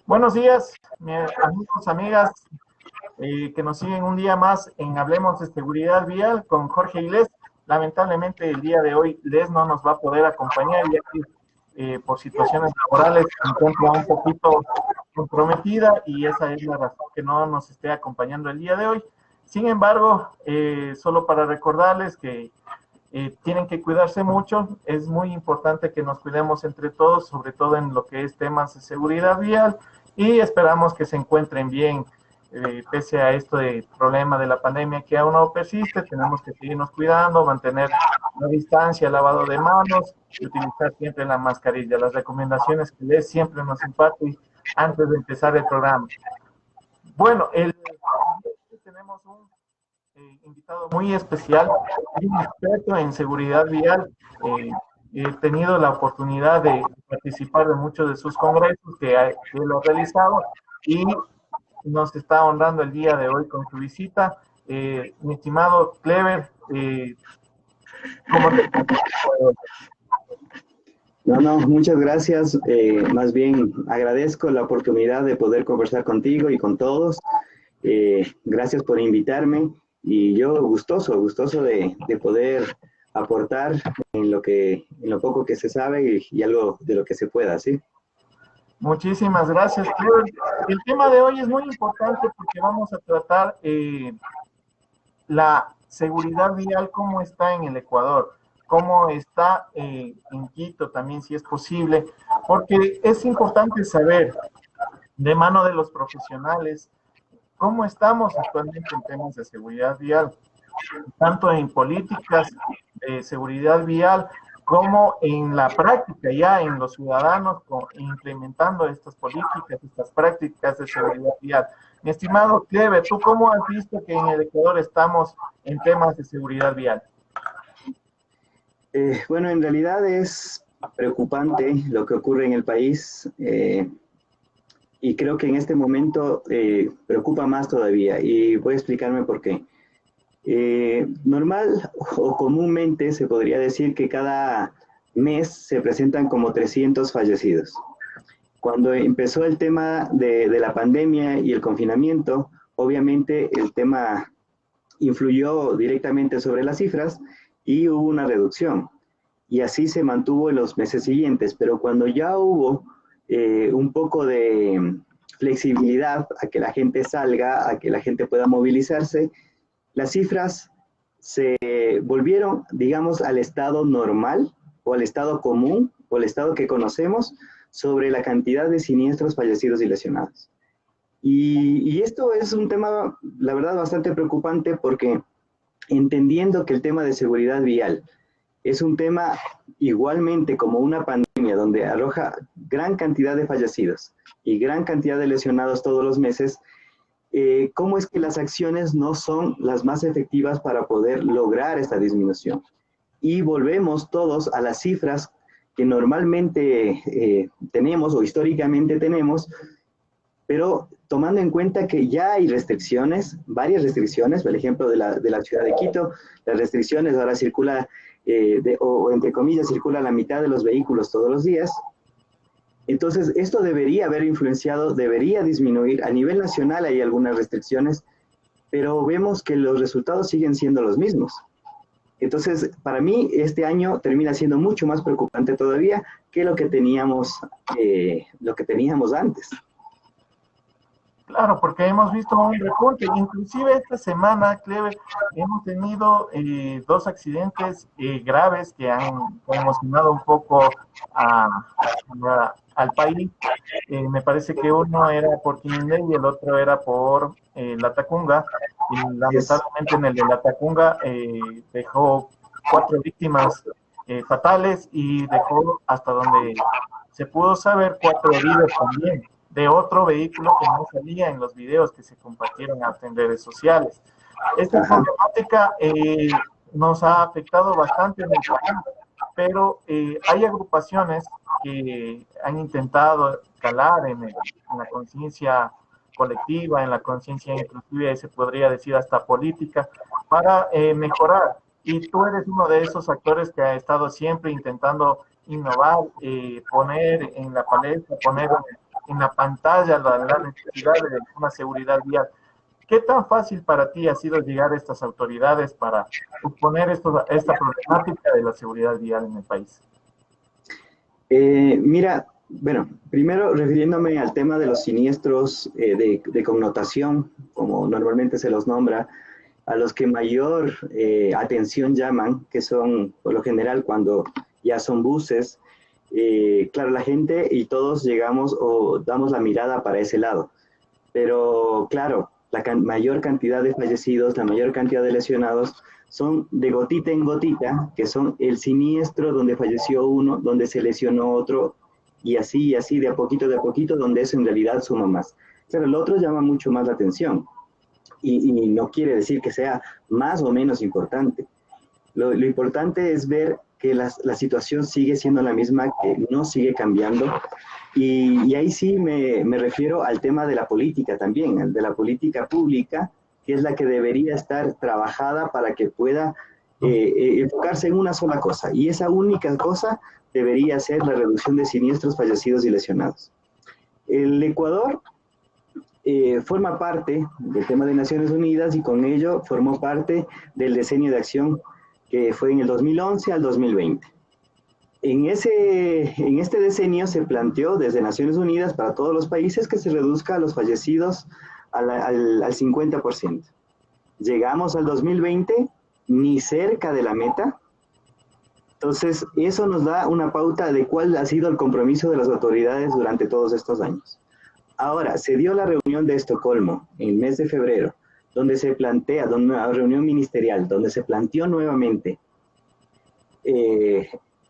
Buenos días, amigos, amigas, que nos siguen un día más en Hablemos de Seguridad Vial con Jorge y Les. Lamentablemente el día de hoy Les no nos va a poder acompañar ya que por situaciones laborales se encuentra un poquito comprometida y esa es la razón que no nos esté acompañando el día de hoy. Sin embargo, solo para recordarles que tienen que cuidarse mucho, es muy importante que nos cuidemos entre todos, sobre todo en lo que es temas de seguridad vial, y esperamos que se encuentren bien, pese a esto de problema de la pandemia que aún no persiste. Tenemos que seguirnos cuidando, mantener la distancia, lavado de manos y utilizar siempre la mascarilla, las recomendaciones que Les siempre nos imparte antes de empezar el programa. Bueno, tenemos un invitado muy especial, un experto en seguridad vial. He tenido la oportunidad de participar de muchos de sus congresos que él ha realizado y nos está honrando el día de hoy con su visita. Mi estimado Clever, ¿cómo te encuentras? No, muchas gracias. Más bien agradezco la oportunidad de poder conversar contigo y con todos. Gracias por invitarme y yo gustoso de poder aportar en lo poco que se sabe y algo de lo que se pueda, ¿sí? Muchísimas gracias, Clever. El tema de hoy es muy importante porque vamos a tratar la seguridad vial, cómo está en el Ecuador, cómo está en Quito también, si es posible, porque es importante saber de mano de los profesionales cómo estamos actualmente en temas de seguridad vial, tanto en políticas de seguridad vial como en la práctica, ya en los ciudadanos, implementando estas políticas, estas prácticas de seguridad vial. Mi estimado Clever, ¿tú cómo has visto que en el Ecuador estamos en temas de seguridad vial? Bueno, en realidad es preocupante lo que ocurre en el país y creo que en este momento preocupa más todavía y voy a explicarme por qué. Normal o comúnmente se podría decir que cada mes se presentan como 300 fallecidos. Cuando empezó el tema de la pandemia y el confinamiento, obviamente el tema influyó directamente sobre las cifras y hubo una reducción. Y así se mantuvo en los meses siguientes, pero cuando ya hubo un poco de flexibilidad a que la gente salga, a que la gente pueda movilizarse, las cifras se volvieron, digamos, al estado normal o al estado común o al estado que conocemos sobre la cantidad de siniestros fallecidos y lesionados. Y esto es un tema, la verdad, bastante preocupante porque entendiendo que el tema de seguridad vial es un tema igualmente como una pandemia donde arroja gran cantidad de fallecidos y gran cantidad de lesionados todos los meses, ¿cómo es que las acciones no son las más efectivas para poder lograr esta disminución? Y volvemos todos a las cifras que normalmente tenemos o históricamente tenemos, pero tomando en cuenta que ya hay restricciones, varias restricciones, por ejemplo de la ciudad de Quito, las restricciones ahora circula, o entre comillas, circula la mitad de los vehículos todos los días. Entonces, esto debería haber influenciado, debería disminuir. A nivel nacional hay algunas restricciones, pero vemos que los resultados siguen siendo los mismos. Entonces, para mí, este año termina siendo mucho más preocupante todavía que lo que teníamos antes. Claro, porque hemos visto un repunte. Inclusive esta semana, Clever, hemos tenido dos accidentes graves que han conmocionado un poco al país. Me parece que uno era por Quinindé y el otro era por Latacunga. Y lamentablemente en el de Latacunga dejó 4 víctimas fatales y dejó, hasta donde se pudo saber, 4 heridos también, de otro vehículo que no salía en los videos que se compartieron en redes sociales. Esta problemática nos ha afectado bastante en el país, pero hay agrupaciones que han intentado calar en la conciencia colectiva, en la conciencia inclusive, se podría decir hasta política, para mejorar. Y tú eres uno de esos actores que ha estado siempre intentando innovar, poner en la palestra, poner en la pantalla la necesidad de una seguridad vial. ¿Qué tan fácil para ti ha sido llegar a estas autoridades para exponer esta problemática de la seguridad vial en el país? Mira, bueno, primero refiriéndome al tema de los siniestros de connotación, como normalmente se los nombra, a los que mayor atención llaman, que son por lo general cuando ya son buses, claro, la gente y todos llegamos o damos la mirada para ese lado, pero claro, la mayor cantidad de fallecidos, la mayor cantidad de lesionados son de gotita en gotita, que son el siniestro donde falleció uno, donde se lesionó otro, y así, de a poquito, donde eso en realidad suma más. Pero el otro llama mucho más la atención, y no quiere decir que sea más o menos importante. Lo importante es ver que la situación sigue siendo la misma, que no sigue cambiando, y ahí sí me refiero al tema de la política también, de la política pública, que es la que debería estar trabajada para que pueda enfocarse en una sola cosa, y esa única cosa debería ser la reducción de siniestros, fallecidos y lesionados. El Ecuador forma parte del tema de Naciones Unidas y con ello formó parte del decenio de acción que fue en el 2011 al 2020. En este decenio se planteó desde Naciones Unidas para todos los países que se reduzca a los fallecidos al 50%. Llegamos al 2020 ni cerca de la meta. Entonces, eso nos da una pauta de cuál ha sido el compromiso de las autoridades durante todos estos años. Ahora, se dio la reunión de Estocolmo en el mes de febrero, donde se plantea, una reunión ministerial, donde se planteó nuevamente,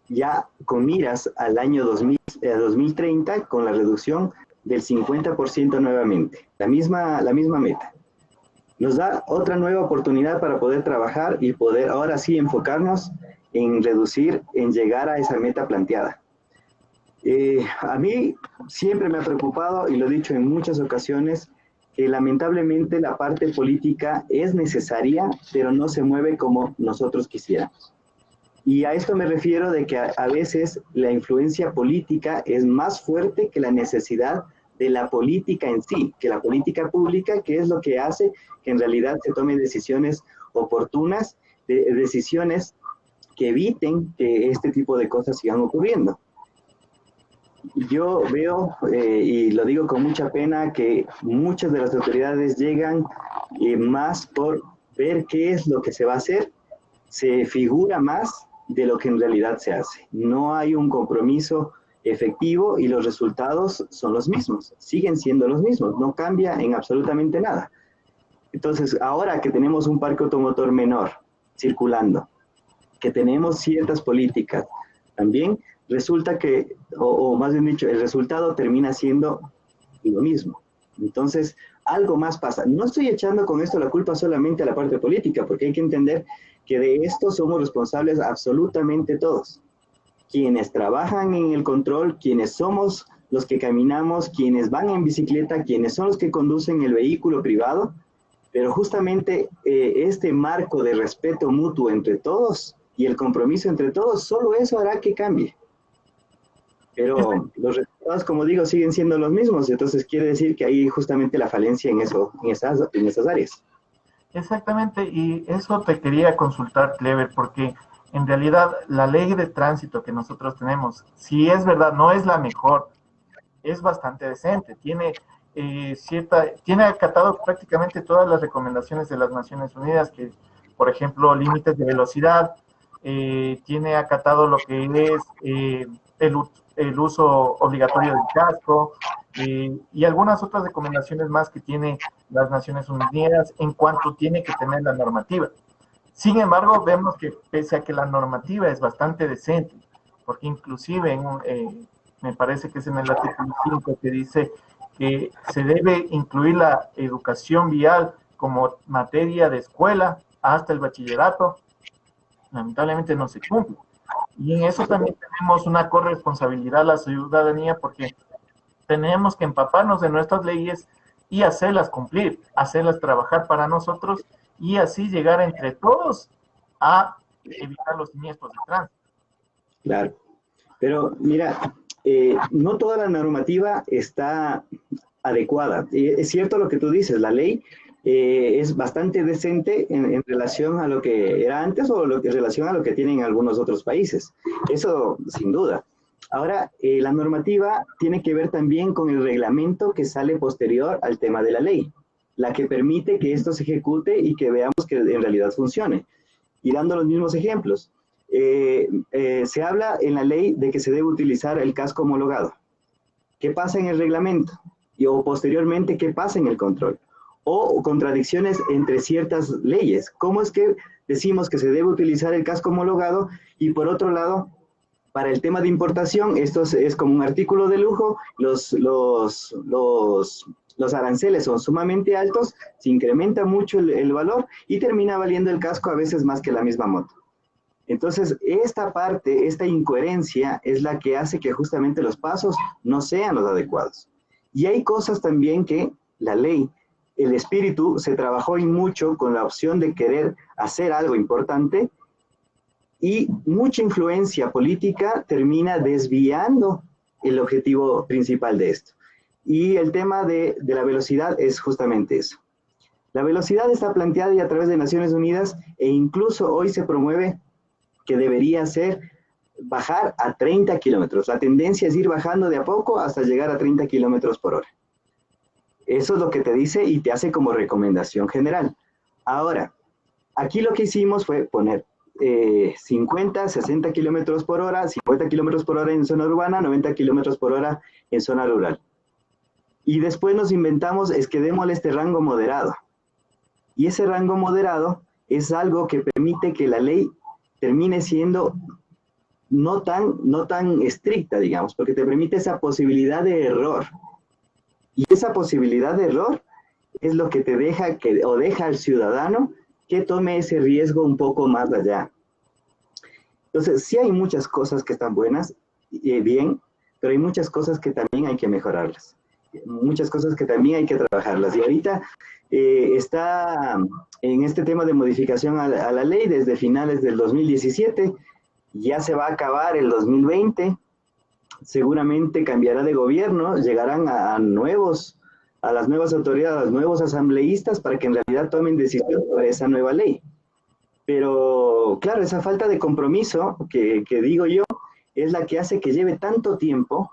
ya con miras al año 2030, con la reducción del 50% nuevamente, la misma meta. Nos da otra nueva oportunidad para poder trabajar y poder ahora sí enfocarnos en reducir, en llegar a esa meta planteada. A mí siempre me ha preocupado, y lo he dicho en muchas ocasiones, que lamentablemente la parte política es necesaria, pero no se mueve como nosotros quisiéramos. Y a esto me refiero de que a veces la influencia política es más fuerte que la necesidad de la política en sí, que la política pública, que es lo que hace que en realidad se tomen decisiones oportunas, decisiones que eviten que este tipo de cosas sigan ocurriendo. Yo veo, y lo digo con mucha pena, que muchas de las autoridades llegan más por ver qué es lo que se va a hacer, se figura más de lo que en realidad se hace. No hay un compromiso efectivo y los resultados son los mismos, siguen siendo los mismos, no cambia en absolutamente nada. Entonces, ahora que tenemos un parque automotor menor circulando, que tenemos ciertas políticas, también resulta que, o más bien dicho, el resultado termina siendo lo mismo. Entonces, algo más pasa. No estoy echando con esto la culpa solamente a la parte política, porque hay que entender que de esto somos responsables absolutamente todos. Quienes trabajan en el control, quienes somos los que caminamos, quienes van en bicicleta, quienes son los que conducen el vehículo privado, pero justamente este marco de respeto mutuo entre todos y el compromiso entre todos, solo eso hará que cambie. Pero los resultados, como digo, siguen siendo los mismos, entonces quiere decir que hay justamente la falencia en esas áreas. Exactamente, y eso te quería consultar, Clever, porque en realidad la ley de tránsito que nosotros tenemos, si es verdad, no es la mejor, es bastante decente, tiene acatado prácticamente todas las recomendaciones de las Naciones Unidas, que, por ejemplo, límites de velocidad, tiene acatado lo que es el uso obligatorio del casco, y algunas otras recomendaciones más que tiene las Naciones Unidas en cuanto tiene que tener la normativa. Sin embargo, vemos que pese a que la normativa es bastante decente, porque inclusive me parece que es en el artículo 5 que dice que se debe incluir la educación vial como materia de escuela hasta el bachillerato, lamentablemente no se cumple. Y en eso también tenemos una corresponsabilidad a la ciudadanía, porque tenemos que empaparnos de nuestras leyes y hacerlas cumplir, hacerlas trabajar para nosotros y así llegar entre todos a evitar los siniestros de tránsito. Claro, pero mira, no toda la normativa está adecuada. Es cierto lo que tú dices, la ley es bastante decente en relación a lo que era antes o en relación a lo que tienen algunos otros países. Eso sin duda. Ahora, la normativa tiene que ver también con el reglamento que sale posterior al tema de la ley, la que permite que esto se ejecute y que veamos que en realidad funcione. Y dando los mismos ejemplos, se habla en la ley de que se debe utilizar el casco homologado. ¿Qué pasa en el reglamento? O posteriormente, ¿qué pasa en el control? O contradicciones entre ciertas leyes. ¿Cómo es que decimos que se debe utilizar el casco homologado y por otro lado, para el tema de importación, esto es como un artículo de lujo, los aranceles son sumamente altos, se incrementa mucho el valor y termina valiendo el casco a veces más que la misma moto? Entonces, esta parte, esta incoherencia es la que hace que justamente los pasos no sean los adecuados. Y hay cosas también que la ley, el espíritu, se trabajó y mucho con la opción de querer hacer algo importante y mucha influencia política termina desviando el objetivo principal de esto. Y el tema de la velocidad es justamente eso. La velocidad está planteada y a través de Naciones Unidas e incluso hoy se promueve que debería ser bajar a 30 kilómetros. La tendencia es ir bajando de a poco hasta llegar a 30 kilómetros por hora. Eso es lo que te dice y te hace como recomendación general. Ahora, aquí lo que hicimos fue poner 50, 60 kilómetros por hora, 50 kilómetros por hora en zona urbana, 90 kilómetros por hora en zona rural. Y después nos inventamos, es que démosle este rango moderado. Y ese rango moderado es algo que permite que la ley termine siendo no tan estricta, digamos, porque te permite esa posibilidad de error. Y esa posibilidad de error es lo que te deja deja al ciudadano que tome ese riesgo un poco más allá. Entonces, sí hay muchas cosas que están buenas, bien, pero hay muchas cosas que también hay que mejorarlas. Muchas cosas que también hay que trabajarlas. Y ahorita está en este tema de modificación a la ley desde finales del 2017, ya se va a acabar el 2020, seguramente cambiará de gobierno, llegarán a las nuevas autoridades, a los nuevos asambleístas para que en realidad tomen decisión sobre esa nueva ley. Pero claro, esa falta de compromiso que digo yo es la que hace que lleve tanto tiempo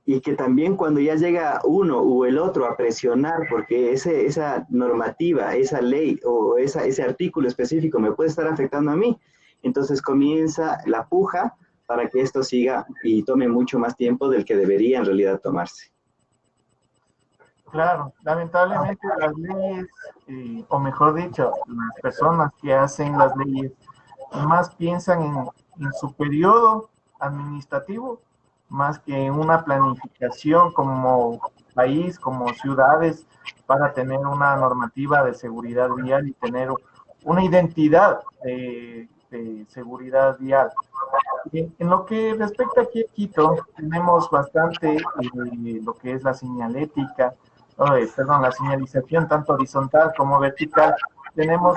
y que también cuando ya llega uno o el otro a presionar porque esa normativa, esa ley o ese artículo específico me puede estar afectando a mí, entonces comienza la puja para que esto siga y tome mucho más tiempo del que debería en realidad tomarse. Claro, lamentablemente las leyes, o mejor dicho, las personas que hacen las leyes, más piensan en su periodo administrativo, más que en una planificación como país, como ciudades, para tener una normativa de seguridad vial y tener una identidad de seguridad vial. En lo que respecta aquí a Quito, tenemos bastante lo que es la señalética, perdón, la señalización tanto horizontal como vertical, tenemos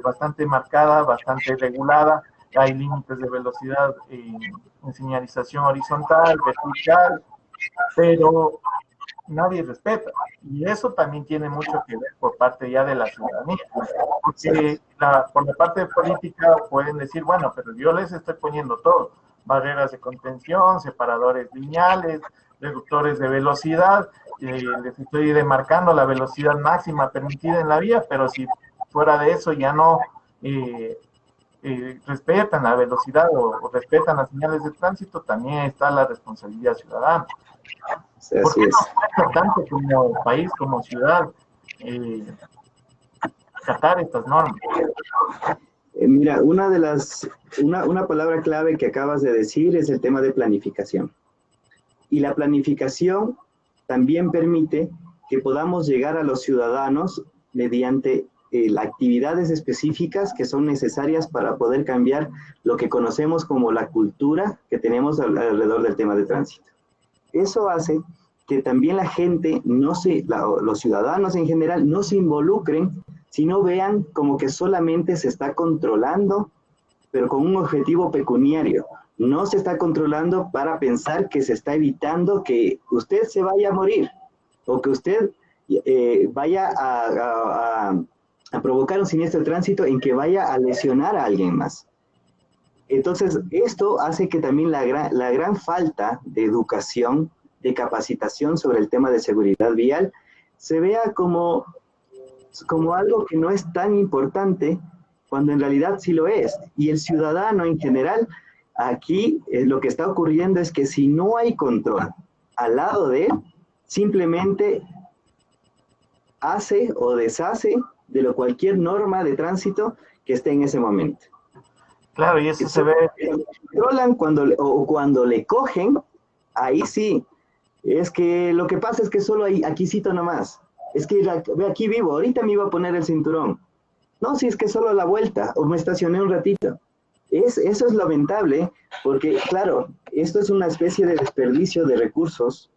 bastante marcada, bastante regulada, hay límites de velocidad en señalización horizontal, vertical, pero nadie respeta. Y eso también tiene mucho que ver por parte ya de la ciudadanía. Porque por la parte política pueden decir, bueno, pero yo les estoy poniendo todo. Barreras de contención, separadores lineales, reductores de velocidad, les estoy demarcando la velocidad máxima permitida en la vía, pero si fuera de eso ya no respetan la velocidad o respetan las señales de tránsito, también está la responsabilidad ciudadana. ¿Por qué no tanto como país, como ciudad, acatar estas normas? Mira, una palabra clave que acabas de decir es el tema de planificación. Y la planificación también permite que podamos llegar a los ciudadanos mediante actividades específicas que son necesarias para poder cambiar lo que conocemos como la cultura que tenemos alrededor del tema de tránsito. Eso hace que también la gente, los ciudadanos en general, no se involucren, sino vean como que solamente se está controlando, pero con un objetivo pecuniario. no se está controlando para pensar que se está evitando que usted se vaya a morir o que usted vaya a provocar un siniestro de tránsito en que vaya a lesionar a alguien más. Entonces, esto hace que también la gran falta de educación, de capacitación sobre el tema de seguridad vial, se vea como algo que no es tan importante, cuando en realidad sí lo es. Y el ciudadano en general, aquí lo que está ocurriendo es que si no hay control al lado de él, simplemente hace o deshace de cualquier norma de tránsito que esté en ese momento. Claro, y eso se ve. Controlan cuando le cogen, ahí sí. Es que lo que pasa es que solo hay aquí cito nomás. Es que ve, aquí vivo, ahorita me iba a poner el cinturón. No, si es que solo la vuelta, o me estacioné un ratito. Eso es lamentable, porque claro, esto es una especie de desperdicio de recursos,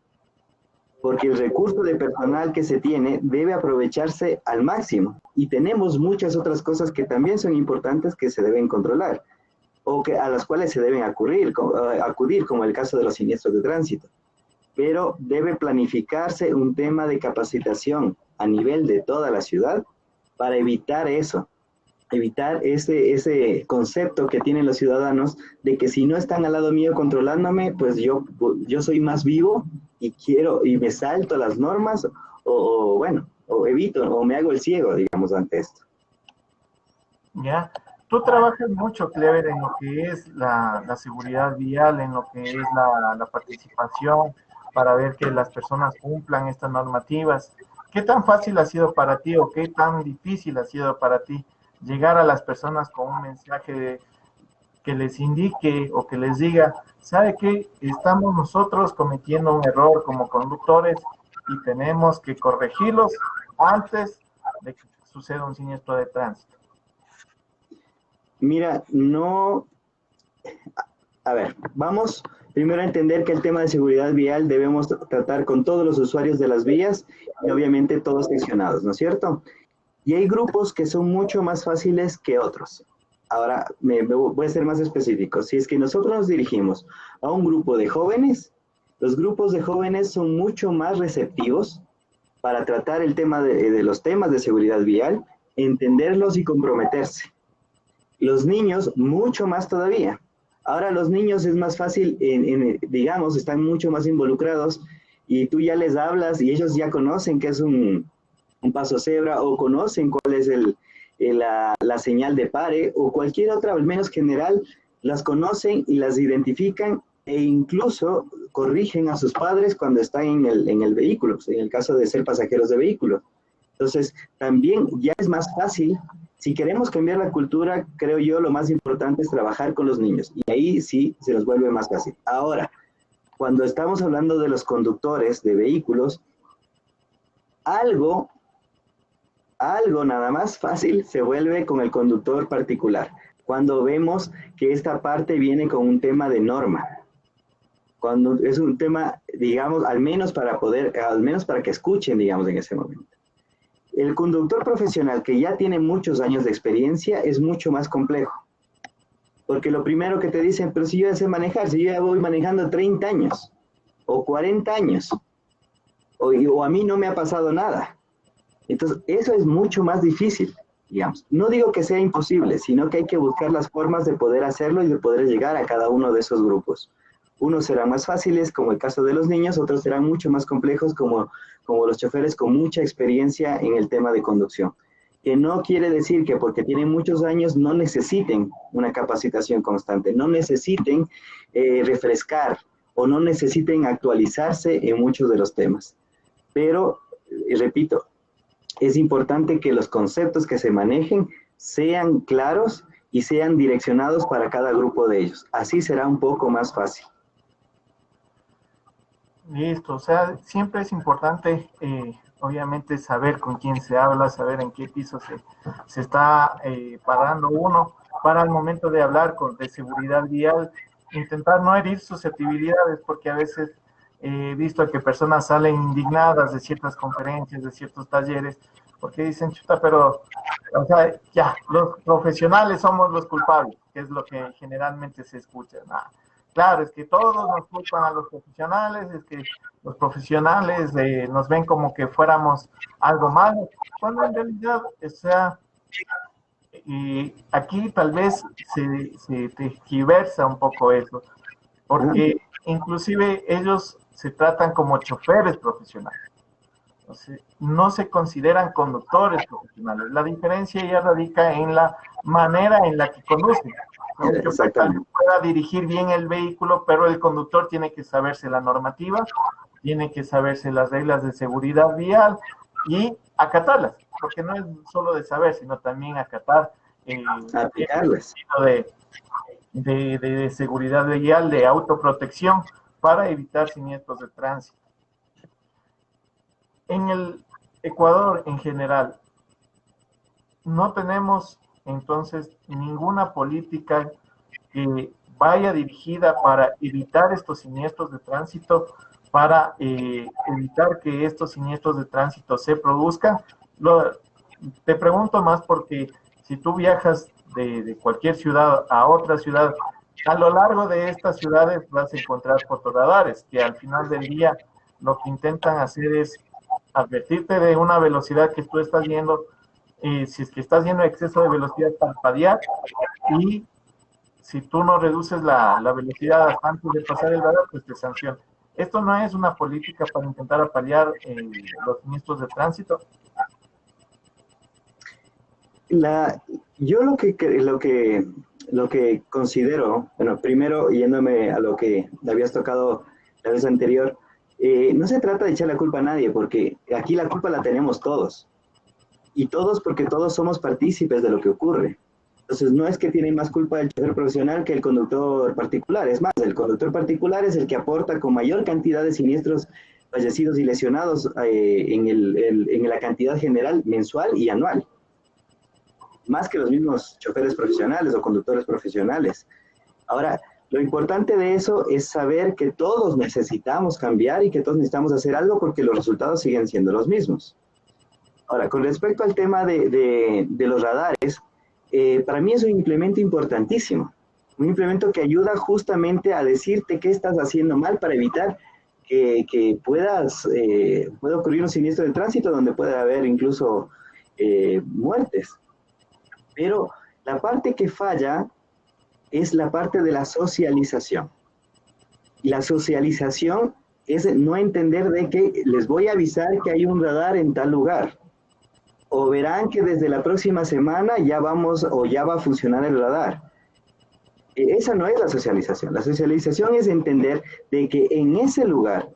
porque el recurso de personal que se tiene debe aprovecharse al máximo. Y tenemos muchas otras cosas que también son importantes que se deben controlar, o a las cuales se deben acudir, como el caso de los siniestros de tránsito. Pero debe planificarse un tema de capacitación a nivel de toda la ciudad para evitar eso, evitar ese concepto que tienen los ciudadanos de que si no están al lado mío controlándome, pues yo soy más vivo y me salto las normas o evito o me hago el ciego, digamos, ante esto. Ya, tú trabajas mucho, Clever, en lo que es la seguridad vial, en lo que es la participación para ver que las personas cumplan estas normativas. ¿Qué tan fácil ha sido para ti o qué tan difícil ha sido para ti llegar a las personas con un mensaje que les indique o que les diga, ¿sabe qué? Estamos nosotros cometiendo un error como conductores y tenemos que corregirlos antes de que suceda un siniestro de tránsito? Mira, no... A ver, vamos primero a entender que el tema de seguridad vial debemos tratar con todos los usuarios de las vías y obviamente todos seccionados, ¿no es cierto? Y hay grupos que son mucho más fáciles que otros. Ahora, voy a ser más específico. Si es que nosotros nos dirigimos a un grupo de jóvenes, los grupos de jóvenes son mucho más receptivos para tratar el tema de los temas de seguridad vial, entenderlos y comprometerse. Los niños, mucho más todavía. Ahora los niños es más fácil, digamos, están mucho más involucrados y tú ya les hablas y ellos ya conocen qué es un paso cebra o conocen cuál es la señal de pare o cualquier otra, al menos general, las conocen y las identifican e incluso corrigen a sus padres cuando están en el vehículo, en el caso de ser pasajeros de vehículo. Entonces, también ya es más fácil. Si queremos cambiar la cultura, creo yo, lo más importante es trabajar con los niños. Y ahí sí se nos vuelve más fácil. Ahora, cuando estamos hablando de los conductores de vehículos, algo nada más fácil se vuelve con el conductor particular. Cuando vemos que esta parte viene con un tema de norma. Cuando es un tema, digamos, al menos para que escuchen, digamos, en ese momento. El conductor profesional que ya tiene muchos años de experiencia es mucho más complejo. Porque lo primero que te dicen, pero si yo ya sé manejar, si yo ya voy manejando 30 años o 40 años, o a mí no me ha pasado nada. Entonces, eso es mucho más difícil, digamos. No digo que sea imposible, sino que hay que buscar las formas de poder hacerlo y de poder llegar a cada uno de esos grupos. Unos serán más fáciles, como el caso de los niños, otros serán mucho más complejos, como los choferes con mucha experiencia en el tema de conducción. Que no quiere decir que porque tienen muchos años no necesiten una capacitación constante, no necesiten refrescar o no necesiten actualizarse en muchos de los temas. Pero, repito, es importante que los conceptos que se manejen sean claros y sean direccionados para cada grupo de ellos. Así será un poco más fácil. Listo, o sea, siempre es importante, obviamente, saber con quién se habla, saber en qué piso se está parando uno para el momento de hablar de seguridad vial, intentar no herir susceptibilidades, porque a veces he visto que personas salen indignadas de ciertas conferencias, de ciertos talleres, porque dicen, chuta, pero, o sea, ya, los profesionales somos los culpables, que es lo que generalmente se escucha. Nah, claro, es que todos nos culpan a los profesionales, es que los profesionales nos ven como que fuéramos algo malo, cuando en realidad, o sea, y aquí tal vez se tergiversa un poco eso, porque inclusive ellos se tratan como choferes profesionales. Entonces, no se consideran conductores profesionales. La diferencia ya radica en la manera en la que conducen. El chofer también pueda dirigir bien el vehículo, pero el conductor tiene que saberse la normativa, tiene que saberse las reglas de seguridad vial y acatarlas, porque no es solo de saber, sino también acatar aplicarlas. De seguridad vial, de autoprotección para evitar siniestros de tránsito. En el Ecuador en general, no tenemos entonces ninguna política que vaya dirigida para evitar estos siniestros de tránsito, para evitar que estos siniestros de tránsito se produzcan. Te pregunto más porque si tú viajas de cualquier ciudad a otra ciudad, a lo largo de estas ciudades vas a encontrar fotorradares que al final del día lo que intentan hacer es advertirte de una velocidad que tú estás yendo, si es que estás yendo a exceso de velocidad, parpadear, y si tú no reduces la velocidad antes de pasar el radar, pues te sancionan. Esto no es una política para intentar apalear los siniestros de tránsito. Yo lo que considero, bueno, primero yéndome a lo que habías tocado la vez anterior, no se trata de echar la culpa a nadie, porque aquí la culpa la tenemos todos. Y todos porque todos somos partícipes de lo que ocurre. Entonces, no es que tiene más culpa el chofer profesional que el conductor particular. Es más, el conductor particular es el que aporta con mayor cantidad de siniestros fallecidos y lesionados en la cantidad general mensual y anual. Más que los mismos choferes profesionales o conductores profesionales. Ahora, lo importante de eso es saber que todos necesitamos cambiar y que todos necesitamos hacer algo porque los resultados siguen siendo los mismos. Ahora, con respecto al tema de los radares, para mí es un implemento importantísimo, un implemento que ayuda justamente a decirte qué estás haciendo mal para evitar que pueda ocurrir un siniestro de tránsito donde pueda haber incluso muertes. Pero la parte que falla es la parte de la socialización. Y la socialización es no entender de que les voy a avisar que hay un radar en tal lugar. O verán que desde la próxima semana ya va a funcionar el radar. Esa no es la socialización. La socialización es entender de que en ese lugar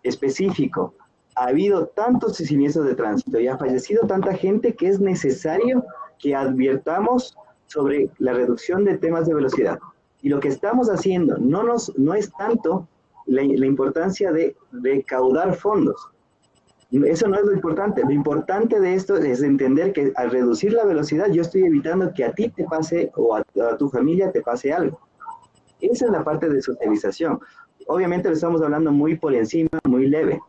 específico ha habido tantos siniestros de tránsito y ha fallecido tanta gente que es necesario que advirtamos sobre la reducción de temas de velocidad. Y lo que estamos haciendo no es tanto la importancia de recaudar fondos. Eso no es lo importante. Lo importante de esto es entender que al reducir la velocidad yo estoy evitando que a ti te pase o a tu familia te pase algo. Esa es la parte de socialización. Obviamente lo estamos hablando muy por encima, muy leve.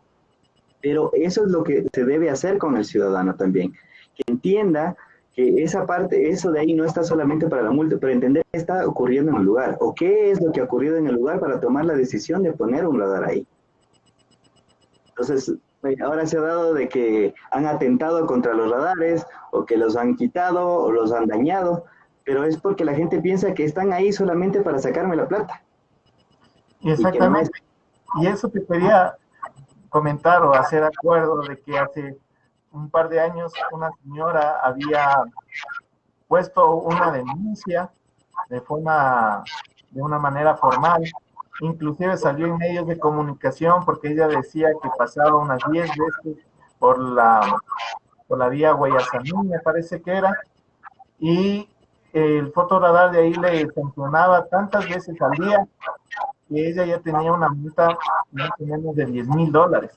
Pero eso es lo que se debe hacer con el ciudadano también. Que entienda que esa parte, eso de ahí no está solamente para la multa, pero entender qué está ocurriendo en el lugar o qué es lo que ha ocurrido en el lugar para tomar la decisión de poner un radar ahí. Entonces, ahora se ha dado de que han atentado contra los radares o que los han quitado o los han dañado, pero es porque la gente piensa que están ahí solamente para sacarme la plata. Exactamente. Y eso te quería comentar o hacer acuerdo de que hace un par de años una señora había puesto una denuncia de una manera formal, inclusive salió en medios de comunicación porque ella decía que pasaba unas 10 veces por la vía Guayasamín, me parece que era, y el fotoradar de ahí le sancionaba tantas veces al día que ella ya tenía una multa más o menos de $10,000.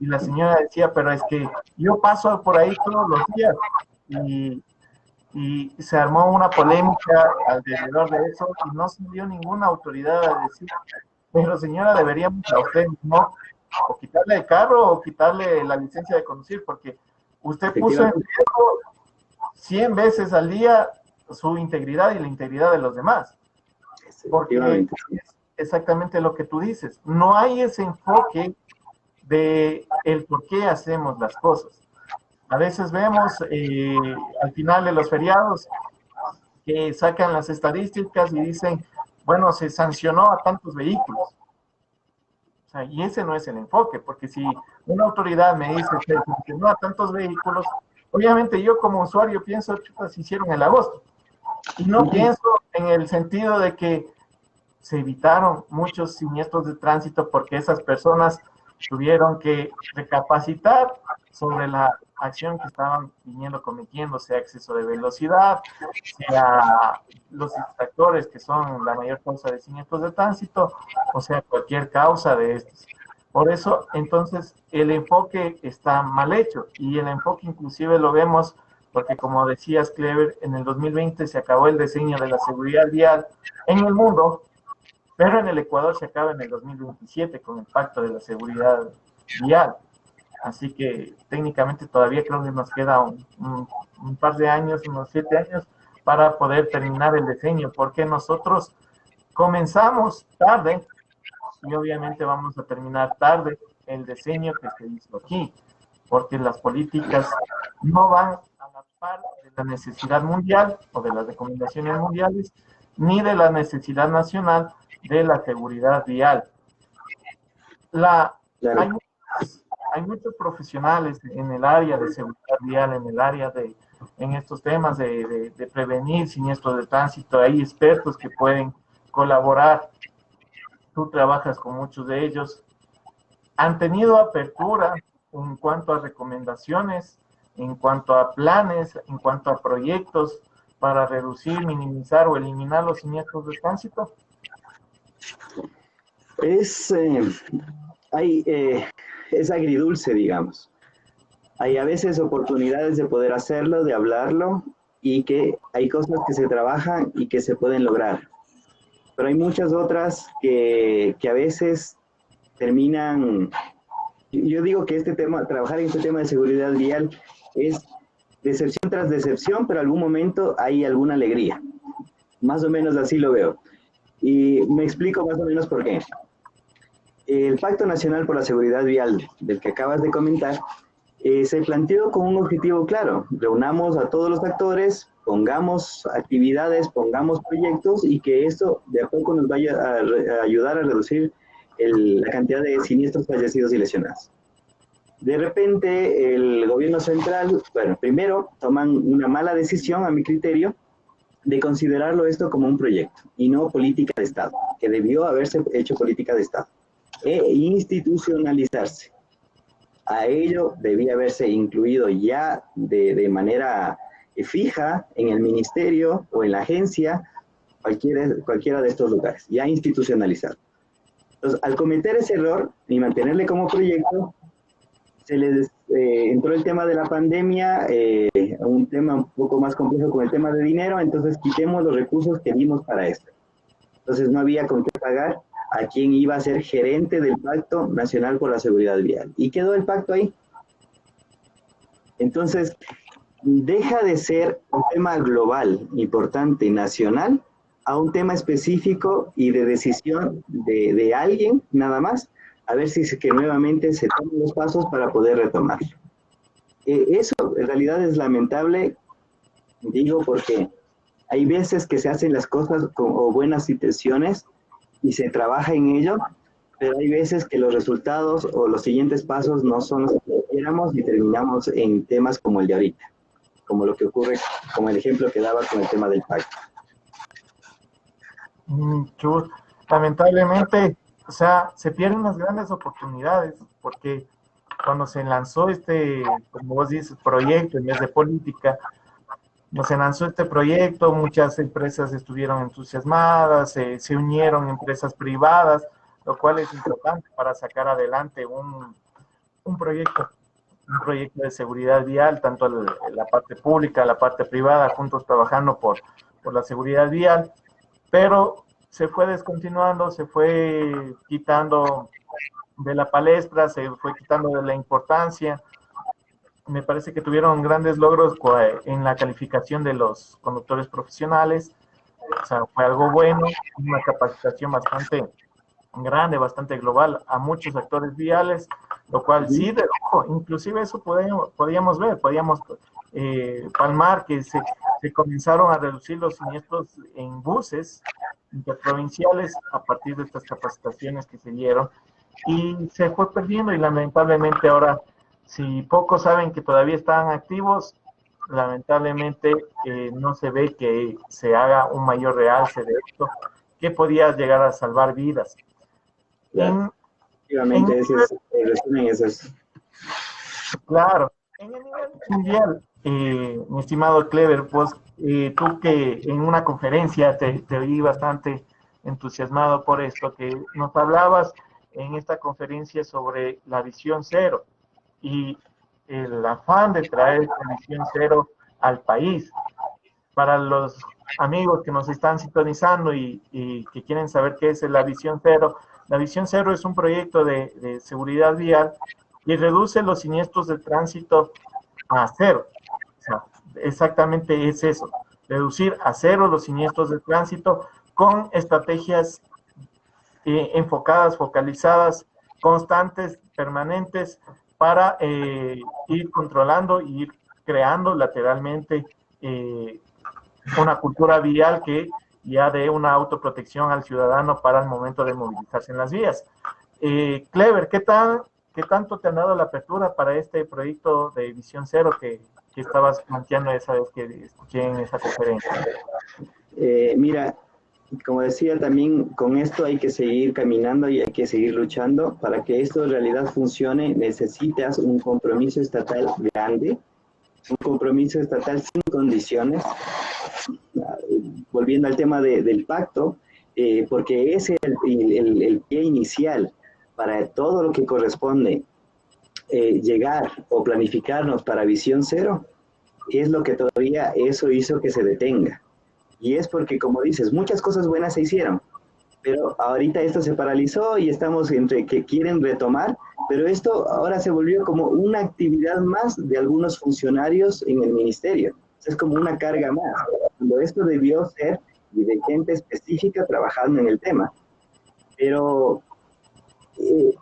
Y la señora decía, pero es que yo paso por ahí todos los días, y se armó una polémica alrededor de eso y no se dio ninguna autoridad a decir, pero señora, deberíamos a usted no o quitarle el carro o quitarle la licencia de conducir, porque usted puso en riesgo 100 veces al día su integridad y la integridad de los demás. Porque exactamente lo que tú dices. No hay ese enfoque de el por qué hacemos las cosas. A veces vemos al final de los feriados que sacan las estadísticas y dicen, bueno, se sancionó a tantos vehículos. O sea, y ese no es el enfoque, porque si una autoridad me dice que se sancionó a tantos vehículos, obviamente yo como usuario pienso, chutas, se hicieron en agosto. Y no pienso en el sentido de que se evitaron muchos siniestros de tránsito porque esas personas tuvieron que recapacitar sobre la acción que estaban viniendo cometiendo, sea exceso de velocidad, sea los distractores que son la mayor causa de siniestros de tránsito, o sea, cualquier causa de estos. Por eso, entonces, el enfoque está mal hecho y el enfoque inclusive lo vemos porque, como decías, Clever, en el 2020 se acabó el diseño de la seguridad vial en el mundo, pero en el Ecuador se acaba en el 2027 con el Pacto de la Seguridad Vial. Así que técnicamente todavía creo que nos queda un par de años, unos 7 años, para poder terminar el diseño, porque nosotros comenzamos tarde y obviamente vamos a terminar tarde el diseño que se hizo aquí, porque las políticas no van a la par de la necesidad mundial o de las recomendaciones mundiales, ni de la necesidad nacional de la seguridad vial. Claro. Hay muchos profesionales en el área de seguridad vial, en el área en estos temas de prevenir siniestros de tránsito. Hay expertos que pueden colaborar. Tú trabajas con muchos de ellos. Han tenido apertura en cuanto a recomendaciones, en cuanto a planes, en cuanto a proyectos para reducir, minimizar o eliminar los siniestros de tránsito. Es agridulce, digamos. Hay a veces oportunidades de poder hacerlo, de hablarlo, y que hay cosas que se trabajan y que se pueden lograr. Pero hay muchas otras que a veces terminan... Yo digo que trabajar en este tema de seguridad vial es decepción tras decepción, pero en algún momento hay alguna alegría. Más o menos así lo veo. Y me explico más o menos por qué. El Pacto Nacional por la Seguridad Vial, del que acabas de comentar, se planteó con un objetivo claro. Reunamos a todos los actores, pongamos actividades, pongamos proyectos y que esto de a poco nos vaya a ayudar a reducir la cantidad de siniestros fallecidos y lesionados. De repente, el gobierno central, bueno, primero toman una mala decisión, a mi criterio, de considerarlo esto como un proyecto y no política de Estado, que debió haberse hecho política de Estado, e institucionalizarse. A ello debía haberse incluido ya de manera fija en el ministerio o en la agencia, cualquiera de estos lugares, ya institucionalizado. Entonces, al cometer ese error y mantenerle como proyecto, se les entró el tema de la pandemia, un tema un poco más complejo con el tema de dinero, entonces quitemos los recursos que dimos para esto. Entonces no había con qué pagar a quien iba a ser gerente del Pacto Nacional por la Seguridad Vial. Y quedó el pacto ahí. Entonces, deja de ser un tema global, importante, nacional, a un tema específico y de decisión de alguien, nada más, a ver si es que nuevamente se toman los pasos para poder retomar. Eso en realidad es lamentable, digo, porque hay veces que se hacen las cosas con buenas intenciones y se trabaja en ello, pero hay veces que los resultados o los siguientes pasos no son los que quisiéramos y terminamos en temas como el de ahorita, como lo que ocurre, como el ejemplo que daba con el tema del pacto. Lamentablemente, o sea, se pierden las grandes oportunidades, porque cuando se lanzó como vos dices, proyecto en vez de política, cuando se lanzó este proyecto, muchas empresas estuvieron entusiasmadas, se unieron empresas privadas, lo cual es importante para sacar adelante un proyecto de seguridad vial, tanto la parte pública, la parte privada, juntos trabajando por la seguridad vial, pero se fue descontinuando, se fue quitando de la palestra, se fue quitando de la importancia. Me parece que tuvieron grandes logros en la calificación de los conductores profesionales, o sea, fue algo bueno, una capacitación bastante grande, bastante global a muchos actores viales, lo cual sí redujo, inclusive eso podíamos ver, podíamos palmar que se comenzaron a reducir los siniestros en buses interprovinciales a partir de estas capacitaciones que se dieron y se fue perdiendo y lamentablemente ahora, si pocos saben que todavía están activos, lamentablemente no se ve que se haga un mayor realce de esto, que podía llegar a salvar vidas. Claro. Efectivamente, ese es el resumen, eso es. Claro, en el nivel mundial, mi estimado Clever, pues tú que en una conferencia te oí bastante entusiasmado por esto, que nos hablabas en esta conferencia sobre la visión cero y el afán de traer esta visión cero al país. Para los amigos que nos están sintonizando y que quieren saber qué es la visión cero es un proyecto de seguridad vial y reduce los siniestros de tránsito a cero. O sea, exactamente es eso, reducir a cero los siniestros de tránsito con estrategias enfocadas, focalizadas, constantes, permanentes, para ir controlando y ir creando lateralmente una cultura vial que ya dé una autoprotección al ciudadano para el momento de movilizarse en las vías. Clever, ¿qué tanto te han dado la apertura para este proyecto de Visión Cero que estabas planteando esa vez que escuché en esa conferencia? Mira, como decía también, con esto hay que seguir caminando y hay que seguir luchando. Para que esto en realidad funcione, necesitas un compromiso estatal grande, un compromiso estatal sin condiciones. Volviendo al tema del pacto, porque es el pie inicial para todo lo que corresponde llegar o planificarnos para Visión Cero, es lo que todavía eso hizo que se detenga. Y es porque, como dices, muchas cosas buenas se hicieron, pero ahorita esto se paralizó y estamos entre que quieren retomar, pero esto ahora se volvió como una actividad más de algunos funcionarios en el ministerio. Es como una carga más, cuando esto debió ser de gente específica trabajando en el tema. Pero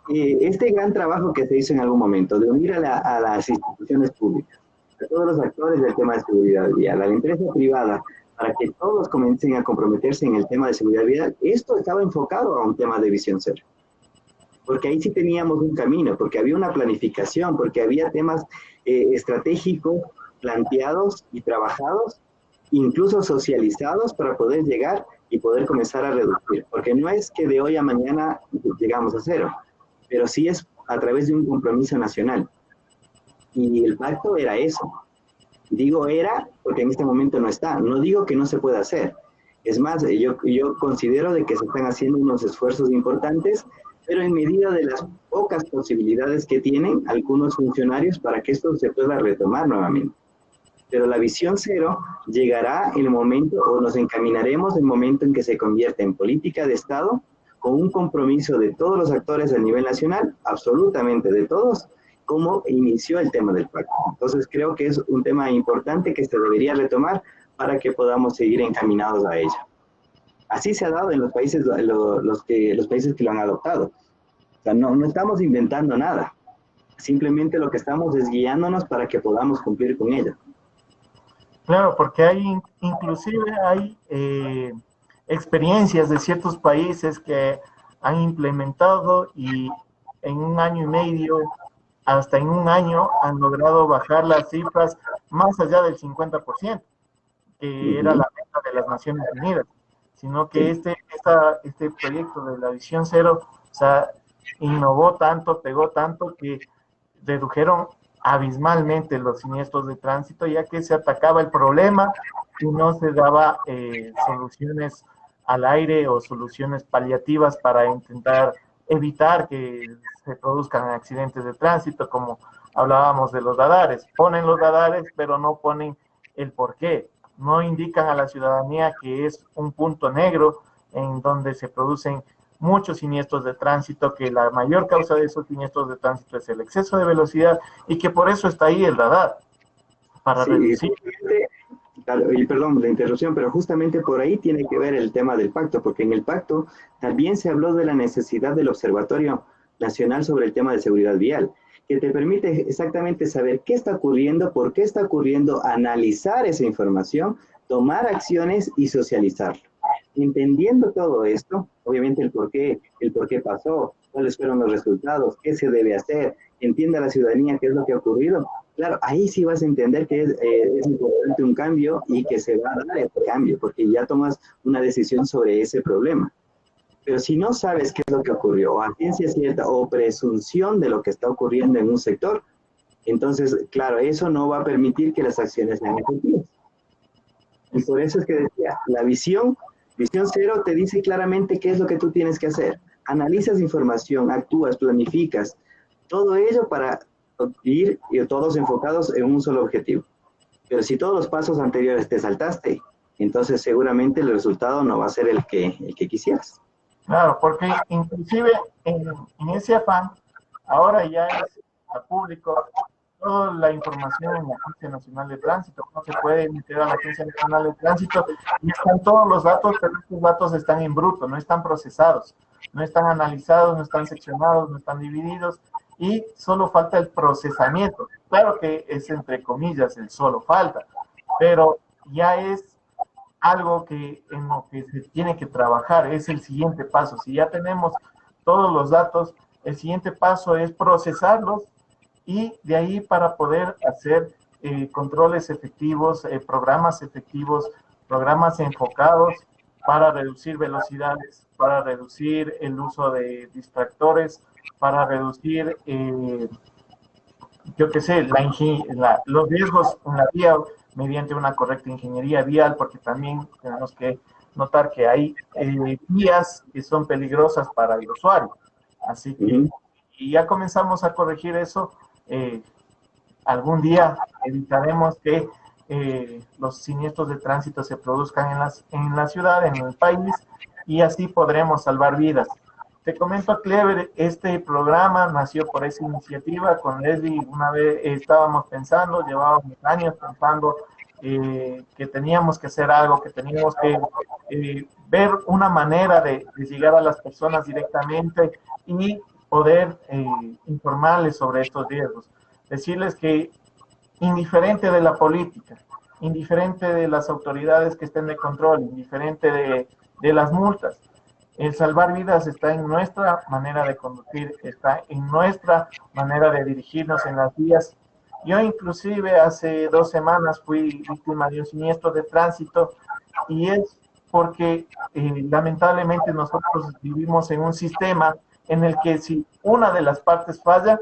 este gran trabajo que se hizo en algún momento de unir a las instituciones públicas, a todos los actores del tema de seguridad vial, a la empresa privada, para que todos comiencen a comprometerse en el tema de seguridad vial, esto estaba enfocado a un tema de Visión Cero. Porque ahí sí teníamos un camino, porque había una planificación, porque había temas estratégicos planteados y trabajados, incluso socializados para poder llegar y poder comenzar a reducir. Porque no es que de hoy a mañana llegamos a cero, pero sí es a través de un compromiso nacional. Y el pacto era eso. Digo era porque en este momento no está. No digo que no se pueda hacer. Es más, yo considero de que se están haciendo unos esfuerzos importantes, pero en medida de las pocas posibilidades que tienen algunos funcionarios para que esto se pueda retomar nuevamente. Pero la Visión Cero llegará en el momento, o nos encaminaremos en el momento en que se convierta en política de Estado, con un compromiso de todos los actores a nivel nacional, absolutamente de todos, como inició el tema del pacto. Entonces creo que es un tema importante que se debería retomar para que podamos seguir encaminados a ella. Así se ha dado en los países, los países que lo han adoptado. O sea, no estamos inventando nada. Simplemente lo que estamos es guiándonos para que podamos cumplir con ella. Claro, porque inclusive hay experiencias de ciertos países que han implementado y en un año y medio, hasta en un año, han logrado bajar las cifras más allá del 50%, que era la meta de las Naciones Unidas, sino que este proyecto de la Visión Cero, o sea, innovó tanto, pegó tanto que redujeron abismalmente los siniestros de tránsito, ya que se atacaba el problema y no se daba soluciones al aire o soluciones paliativas para intentar evitar que se produzcan accidentes de tránsito, como hablábamos de los radares. Ponen los radares, pero no ponen el porqué. No indican a la ciudadanía que es un punto negro en donde se producen muchos siniestros de tránsito, que la mayor causa de esos siniestros de tránsito es el exceso de velocidad y que por eso está ahí el radar, para reducir. Claro, y perdón la interrupción, pero justamente por ahí tiene que ver el tema del pacto, porque en el pacto también se habló de la necesidad del Observatorio Nacional sobre el tema de seguridad vial, que te permite exactamente saber qué está ocurriendo, por qué está ocurriendo, analizar esa información, tomar acciones y socializarlo. Entendiendo todo esto, obviamente el por qué pasó, cuáles fueron los resultados, qué se debe hacer, entienda la ciudadanía qué es lo que ha ocurrido. Claro, ahí sí vas a entender que es importante un cambio y que se va a dar ese cambio, porque ya tomas una decisión sobre ese problema. Pero si no sabes qué es lo que ocurrió, o a ciencia cierta, o presunción de lo que está ocurriendo en un sector, entonces, claro, eso no va a permitir que las acciones sean efectivas. Y por eso es que decía, la visión cero te dice claramente qué es lo que tú tienes que hacer. Analizas información, actúas, planificas, todo ello para ir todos enfocados en un solo objetivo. Pero si todos los pasos anteriores te saltaste, entonces seguramente el resultado no va a ser el que quisieras. Claro, porque inclusive en ese afán, ahora ya es a público toda la información en la Agencia Nacional de Tránsito. No se puede meter a la Agencia Nacional de Tránsito y están todos los datos, pero estos datos están en bruto, no están procesados, no están analizados, no están seccionados, no están divididos y solo falta el procesamiento. Claro que es entre comillas el solo falta, pero ya es algo que en lo que se tiene que trabajar, es el siguiente paso. Si ya tenemos todos los datos, el siguiente paso es procesarlos y de ahí para poder hacer controles efectivos, programas efectivos, programas enfocados para reducir velocidades, para reducir el uso de distractores, para reducir, yo qué sé, los riesgos en la vía mediante una correcta ingeniería vial, porque también tenemos que notar que hay vías que son peligrosas para el usuario. Así que, y ya comenzamos a corregir eso, algún día evitaremos que los siniestros de tránsito se produzcan en la ciudad, en el país, y así podremos salvar vidas. Te comento, Clever, este programa nació por esa iniciativa. Con Leslie una vez estábamos pensando, llevábamos años pensando que teníamos que hacer algo, que teníamos que ver una manera de llegar a las personas directamente y poder informarles sobre estos riesgos. Decirles que indiferente de la política, indiferente de las autoridades que estén de control, indiferente de las multas, el salvar vidas está en nuestra manera de conducir, está en nuestra manera de dirigirnos en las vías. Yo inclusive hace 2 semanas fui víctima de un siniestro de tránsito y es porque lamentablemente nosotros vivimos en un sistema en el que si una de las partes falla,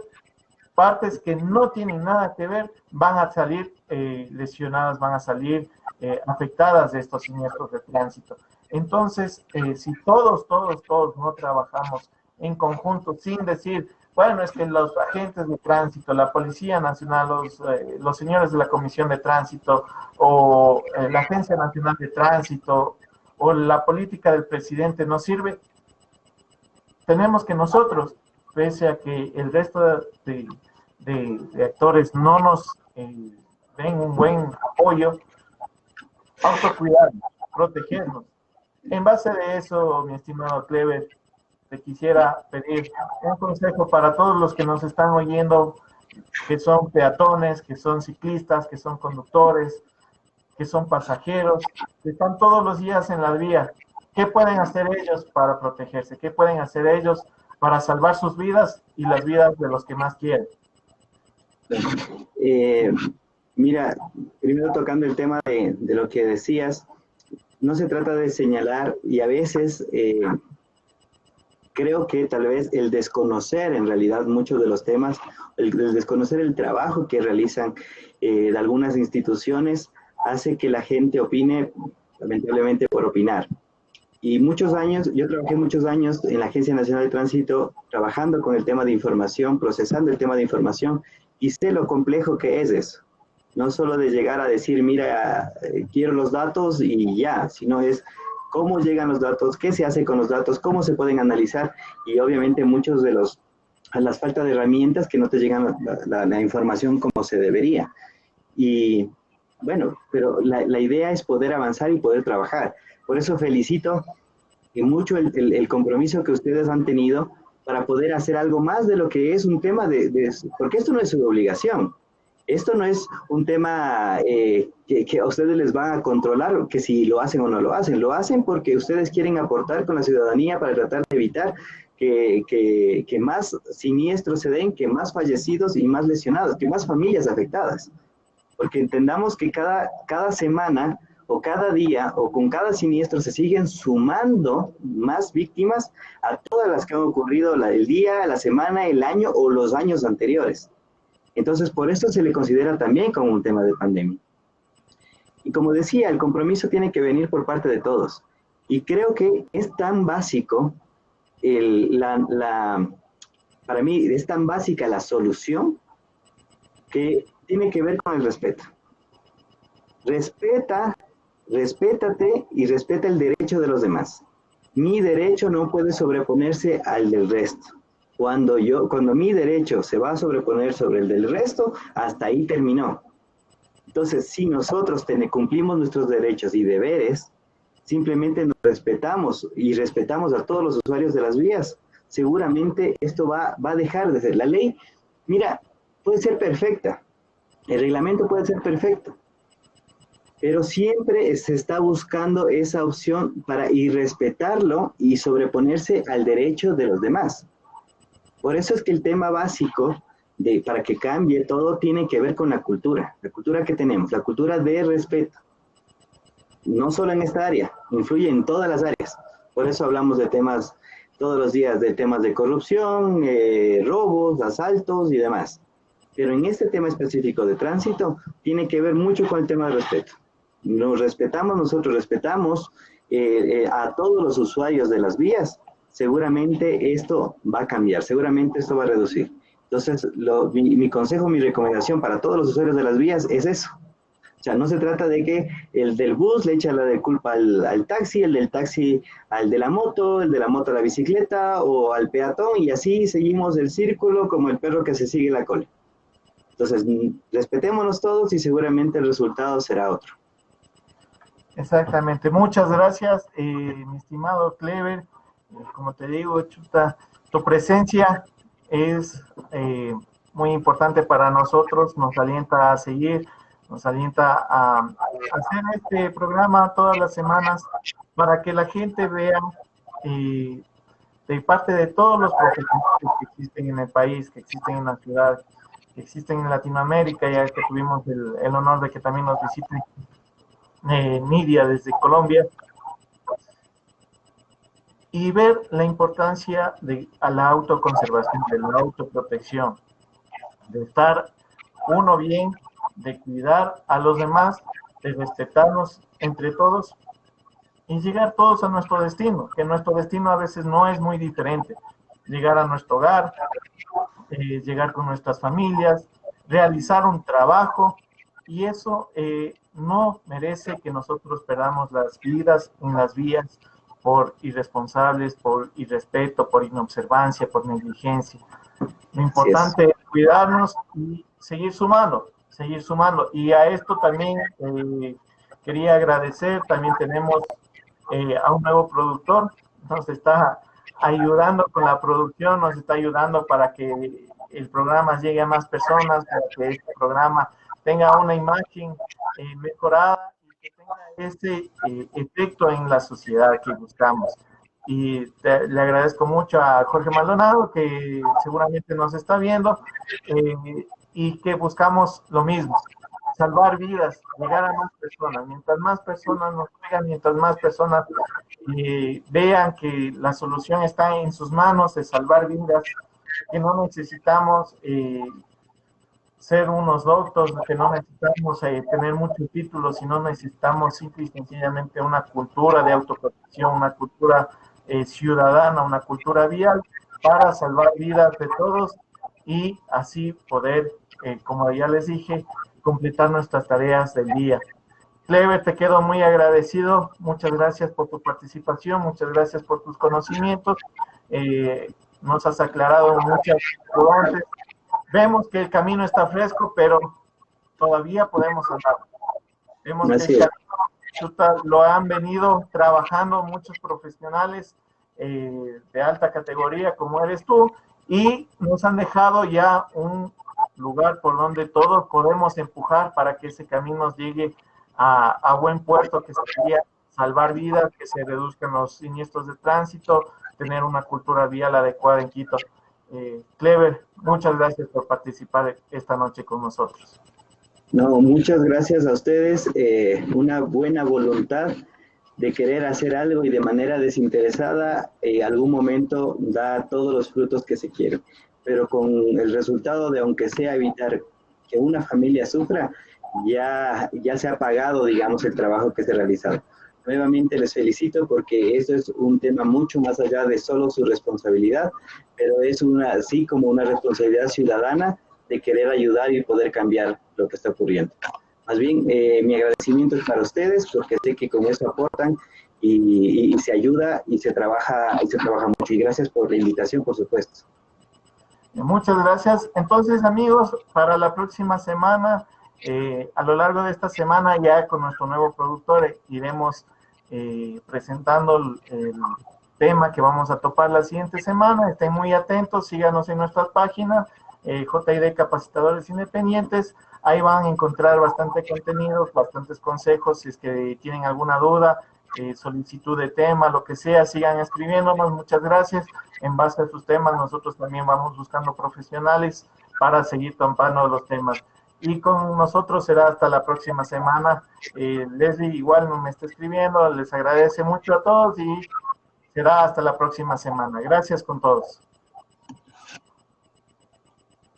partes que no tienen nada que ver van a salir lesionadas, van a salir afectadas de estos siniestros de tránsito. Entonces, si todos no trabajamos en conjunto, sin decir, bueno, es que los agentes de tránsito, la Policía Nacional, los señores de la Comisión de Tránsito, o la Agencia Nacional de Tránsito, o la política del presidente no sirve, tenemos que nosotros, pese a que el resto de actores no nos den un buen apoyo, autocuidarnos, protegernos. En base de eso, mi estimado Clever, te quisiera pedir un consejo para todos los que nos están oyendo, que son peatones, que son ciclistas, que son conductores, que son pasajeros, que están todos los días en la vía. ¿Qué pueden hacer ellos para protegerse? ¿Qué pueden hacer ellos para salvar sus vidas y las vidas de los que más quieren? Mira, primero tocando el tema de lo que decías, no se trata de señalar y a veces creo que tal vez el desconocer en realidad muchos de los temas, el desconocer el trabajo que realizan de algunas instituciones hace que la gente opine lamentablemente por opinar. Y muchos años, yo trabajé muchos años en la Agencia Nacional de Tránsito trabajando con el tema de información, procesando el tema de información y sé lo complejo que es eso. No solo de llegar a decir, mira, quiero los datos y ya, sino es cómo llegan los datos, qué se hace con los datos, cómo se pueden analizar y obviamente muchos de las faltas de herramientas que no te llegan la información como se debería. Y Bueno, pero la idea es poder avanzar y poder trabajar. Por eso felicito y mucho el compromiso que ustedes han tenido para poder hacer algo más de lo que es un tema porque esto no es su obligación. Esto no es un tema que a ustedes les van a controlar, que si lo hacen o no lo hacen porque ustedes quieren aportar con la ciudadanía para tratar de evitar que más siniestros se den, que más fallecidos y más lesionados, que más familias afectadas. Porque entendamos que cada semana o cada día o con cada siniestro se siguen sumando más víctimas a todas las que han ocurrido el día, la semana, el año o los años anteriores. Entonces, por eso se le considera también como un tema de pandemia. Y como decía, el compromiso tiene que venir por parte de todos. Y creo que es tan básico, para mí es tan básica la solución que tiene que ver con el respeto. Respétate y respeta el derecho de los demás. Mi derecho no puede sobreponerse al del resto. Cuando mi derecho se va a sobreponer sobre el del resto, hasta ahí terminó. Entonces, si nosotros cumplimos nuestros derechos y deberes, simplemente nos respetamos y respetamos a todos los usuarios de las vías, seguramente esto va a dejar de ser. La ley, mira, puede ser perfecta, el reglamento puede ser perfecto, pero siempre se está buscando esa opción para irrespetarlo y sobreponerse al derecho de los demás. Por eso es que el tema básico para que cambie todo tiene que ver con la cultura que tenemos, la cultura de respeto. No solo en esta área, influye en todas las áreas. Por eso hablamos de temas todos los días, de temas de corrupción, robos, asaltos y demás. Pero en este tema específico de tránsito, tiene que ver mucho con el tema de respeto. Nosotros respetamos a todos los usuarios de las vías, seguramente esto va a cambiar, seguramente esto va a reducir. Entonces, mi consejo, mi recomendación para todos los usuarios de las vías es eso. O sea, no se trata de que el del bus le echa la de culpa al taxi, el del taxi al de la moto, el de la moto a la bicicleta o al peatón, y así seguimos el círculo como el perro que se sigue la cola. Entonces, respetémonos todos y seguramente el resultado será otro. Exactamente, muchas gracias, mi estimado Clever. Como te digo, Chuta, tu presencia es muy importante para nosotros, nos alienta a seguir, nos alienta a hacer este programa todas las semanas para que la gente vea de parte de todos los profesionales que existen en el país, que existen en la ciudad, que existen en Latinoamérica, ya que tuvimos el honor de que también nos visite Nidia desde Colombia, y ver la importancia de la autoconservación, de la autoprotección, de estar uno bien, de cuidar a los demás, de respetarnos entre todos y llegar todos a nuestro destino, que nuestro destino a veces no es muy diferente. Llegar a nuestro hogar, llegar con nuestras familias, realizar un trabajo, y eso no merece que nosotros perdamos las vidas en las vías por irresponsables, por irrespeto, por inobservancia, por negligencia. Lo importante es cuidarnos y seguir sumando, seguir sumando. Y a esto también quería agradecer, también tenemos a un nuevo productor, nos está ayudando con la producción, nos está ayudando para que el programa llegue a más personas, para que este programa tenga una imagen mejorada y que tenga ese efecto en la sociedad que buscamos. Y le agradezco mucho a Jorge Maldonado, que seguramente nos está viendo, y que buscamos lo mismo, salvar vidas, llegar a más personas. Mientras más personas nos oigan, mientras más personas vean que la solución está en sus manos de salvar vidas, que no necesitamos ser unos doctos, que no necesitamos tener muchos títulos, sino necesitamos simple y sencillamente una cultura de autoprotección, una cultura ciudadana, una cultura vial para salvar vidas de todos y así poder, como ya les dije, completar nuestras tareas del día. Clever, te quedo muy agradecido. Muchas gracias por tu participación, muchas gracias por tus conocimientos. Nos has aclarado muchas cosas. Vemos que el camino está fresco, pero todavía podemos andar. Vemos que Así este es. lo han venido trabajando muchos profesionales de alta categoría como eres tú, y nos han dejado ya un lugar por donde todos podemos empujar para que ese camino llegue a buen puerto, que sería salvar vidas, que se reduzcan los siniestros de tránsito, tener una cultura vial adecuada en Quito. Clever, muchas gracias por participar esta noche con nosotros. No, muchas gracias a ustedes. Una buena voluntad de querer hacer algo y de manera desinteresada, algún momento da todos los frutos que se quieren. Pero con el resultado de, aunque sea evitar que una familia sufra, ya se ha pagado, digamos, el trabajo que se ha realizado. Nuevamente les felicito porque eso es un tema mucho más allá de solo su responsabilidad, pero es así como una responsabilidad ciudadana de querer ayudar y poder cambiar lo que está ocurriendo. Más bien, mi agradecimiento es para ustedes porque sé que con eso aportan y se ayuda y se trabaja mucho. Y gracias por la invitación, por supuesto. Muchas gracias. Entonces, amigos, para la próxima semana, a lo largo de esta semana, ya con nuestro nuevo productor, iremos presentando el tema que vamos a topar la siguiente semana. Estén muy atentos, síganos en nuestras páginas, JD Capacitadores Independientes. Ahí van a encontrar bastante contenido, bastantes consejos. Si es que tienen alguna duda, solicitud de tema, lo que sea, sigan escribiéndonos. Muchas gracias. En base a sus temas, nosotros también vamos buscando profesionales para seguir topando los temas. Y con nosotros será hasta la próxima semana. Leslie igual me está escribiendo, les agradece mucho a todos y será hasta la próxima semana. Gracias con todos.